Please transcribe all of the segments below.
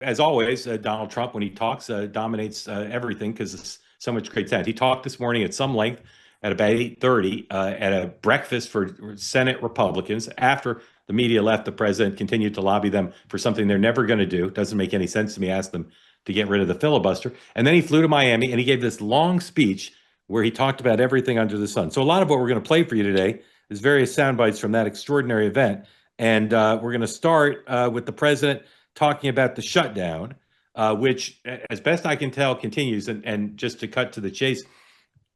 as always, Donald Trump, when he talks, dominates everything because it's so much great sense. He talked this morning at some length at about 8:30 at a breakfast for Senate Republicans after the media left. The president continued to lobby them for something they're never going to do. It doesn't make any sense to me. Ask them to get rid of the filibuster. And then he flew to Miami and he gave this long speech where he talked about everything under the sun. So a lot of what we're going to play for you today is various sound bites from that extraordinary event. And we're going to start with the president talking about the shutdown, which, as best I can tell, continues. And just to cut to the chase,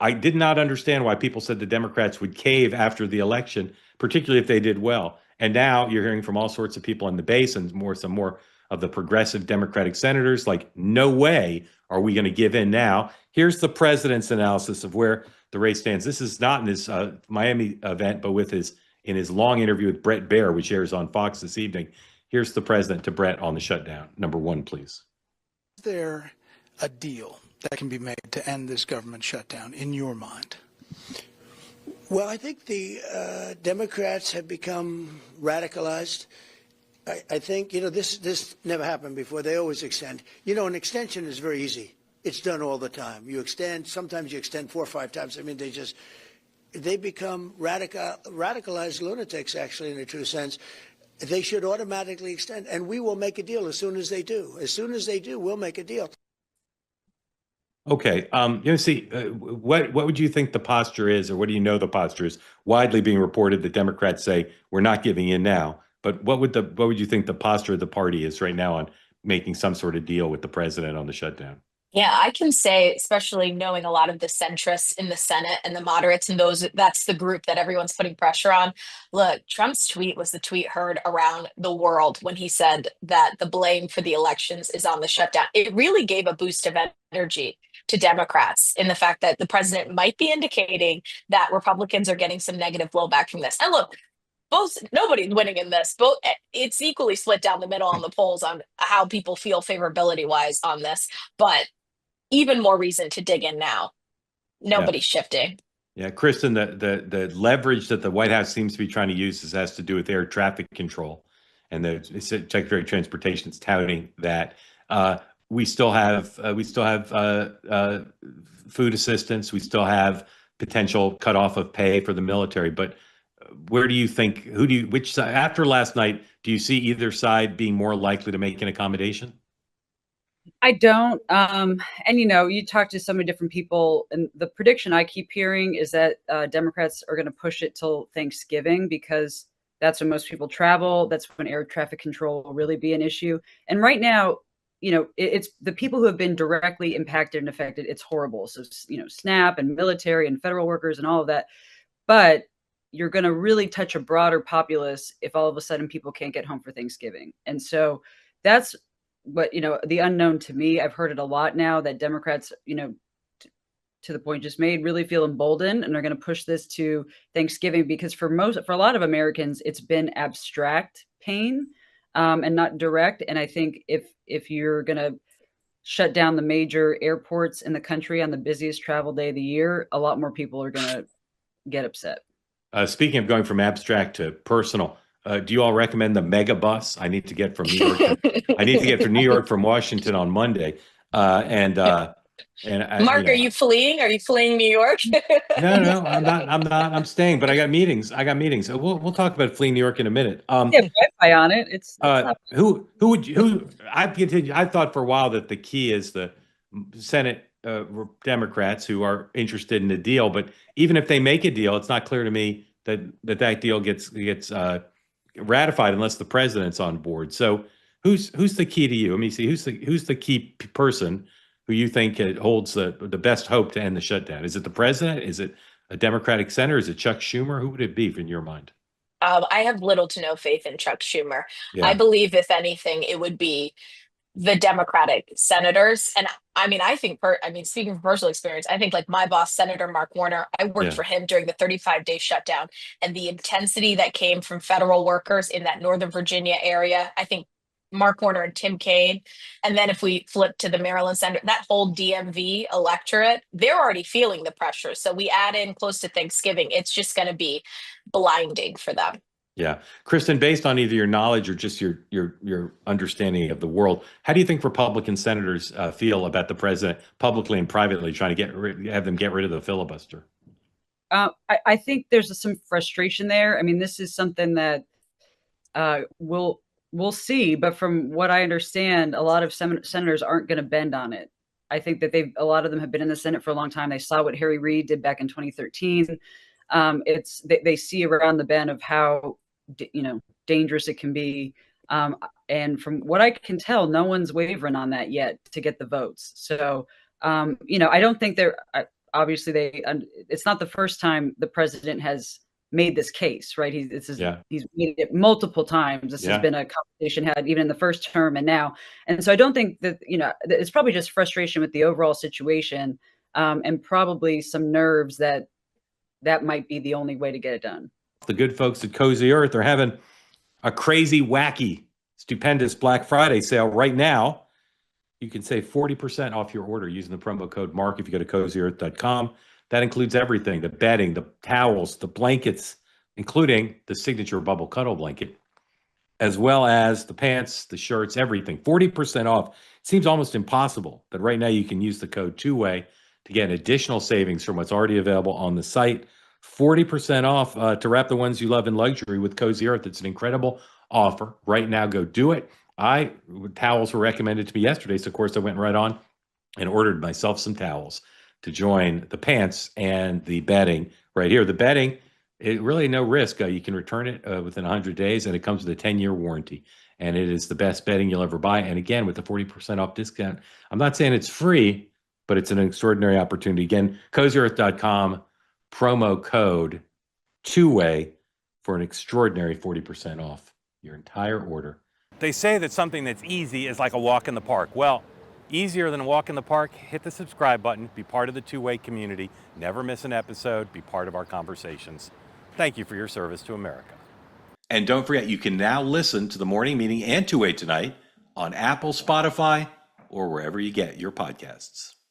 I did not understand why people said the Democrats would cave after the election, particularly if they did well. And now you're hearing from all sorts of people in the base and some more of the progressive Democratic senators, like, no way are we going to give in now. Here's the president's analysis of where the race stands. This is not in his Miami event, but in his long interview with Brett Baer, which airs on Fox this evening. Here's the president to Brett on the shutdown. Number one, please. Is there a deal that can be made to end this government shutdown in your mind? Well, I think the Democrats have become radicalized. I think, this never happened before. They always extend. An extension is very easy. It's done all the time. You extend, sometimes you extend 4 or 5 times. I mean, they become radicalized lunatics, actually, in a true sense. They should automatically extend, and we will make a deal as soon as they do. As soon as they do, we'll make a deal. Okay. What would you think the posture is, or what do you know the posture is? Widely being reported that Democrats say we're not giving in now. But what would you think the posture of the party is right now on making some sort of deal with the president on the shutdown? Yeah, I can say, especially knowing a lot of the centrists in the Senate and the moderates and that's the group that everyone's putting pressure on. Look, Trump's tweet was the tweet heard around the world when he said that the blame for the elections is on the shutdown. It really gave a boost of energy to Democrats in the fact that the president might be indicating that Republicans are getting some negative blowback from this. And look, nobody's winning in this. It's equally split down the middle on the polls on how people feel favorability wise on this. But even more reason to dig in now. Nobody's shifting. Yeah, Kristen, the leverage that the White House seems to be trying to use has to do with air traffic control, and the Secretary of Transportation is touting that we still have food assistance, we still have potential cutoff of pay for the military, but where do you think? Which side, after last night, do you see either side being more likely to make an accommodation? I don't. And you talk to so many different people, and the prediction I keep hearing is that Democrats are going to push it till Thanksgiving because that's when most people travel. That's when air traffic control will really be an issue. And right now, it's the people who have been directly impacted and affected. It's horrible. So, SNAP and military and federal workers and all of that. But you're going to really touch a broader populace if all of a sudden people can't get home for Thanksgiving. And so that's what, the unknown to me. I've heard it a lot now that Democrats, to the point just made, really feel emboldened and are going to push this to Thanksgiving because for a lot of Americans, it's been abstract pain and not direct. And I think if you're going to shut down the major airports in the country on the busiest travel day of the year, a lot more people are going to get upset. Speaking of going from abstract to personal, do you all recommend the mega bus? I need to get from New York. I need to get from New York from Washington on Monday. Mark, are you fleeing? Are you fleeing New York? No, I'm not. I'm staying, but I got meetings. So we'll talk about fleeing New York in a minute. Wi-Fi on it. It's who would you? I thought for a while that the key is the Senate Democrats who are interested in a deal, but even if they make a deal, it's not clear to me that deal gets ratified unless the president's on board. So who's the key to you? Let me see. Who's the key person who you think holds the best hope to end the shutdown? Is it the president? Is it a Democratic senator? Is it Chuck Schumer? Who would it be in your mind? I have little to no faith in Chuck Schumer. Yeah. I believe, if anything, it would be the Democratic senators. And I mean, speaking from personal experience, I think like my boss, Senator Mark Warner, I worked for him during the 35-day shutdown, and the intensity that came from federal workers in that Northern Virginia area, I think Mark Warner and Tim Kaine. And then if we flip to the Maryland Senator, that whole DMV electorate, they're already feeling the pressure. So we add in close to Thanksgiving, it's just going to be blinding for them. Yeah. Kristen, based on either your knowledge or just your understanding of the world, how do you think Republican senators feel about the president publicly and privately trying to have them get rid of the filibuster? I think there's some frustration there. I mean, this is something that we'll see, but from what I understand, a lot of senators aren't going to bend on it. I think that a lot of them have been in the Senate for a long time. They saw what Harry Reid did back in 2013. They see around the bend of how dangerous it can be. And from what I can tell, no one's wavering on that yet to get the votes. So, I don't think obviously it's not the first time the president has made this case, right? He's made it multiple times. This has been a conversation had even in the first term and now. And so I don't think that, it's probably just frustration with the overall situation, and probably some nerves that might be the only way to get it done. The good folks at Cozy Earth are having a crazy, wacky, stupendous Black Friday sale right now. You can save 40% off your order using the promo code MARK if you go to CozyEarth.com. That includes everything, the bedding, the towels, the blankets, including the signature bubble cuddle blanket, as well as the pants, the shirts, everything. 40% off. It seems almost impossible, but right now you can use the code TWOWAY to get additional savings from what's already available on the site. 40% off to wrap the ones you love in luxury with Cozy Earth. It's an incredible offer. Right now, go do it. Towels were recommended to me yesterday, so of course I went right on and ordered myself some towels to join the pants and the bedding right here. The bedding, it really no risk. You can return it within 100 days, and it comes with a 10-year warranty. And it is the best bedding you'll ever buy. And again, with the 40% off discount, I'm not saying it's free, but it's an extraordinary opportunity. Again, CozyEarth.com, promo code TWOWAY for an extraordinary 40% off your entire order. They say that something that's easy is like a walk in the park. Well, easier than a walk in the park, hit the subscribe button, be part of the Two-Way community, never miss an episode, be part of our conversations. Thank you for your service to America. And don't forget, you can now listen to the morning meeting and Two-Way Tonight on Apple, Spotify, or wherever you get your podcasts.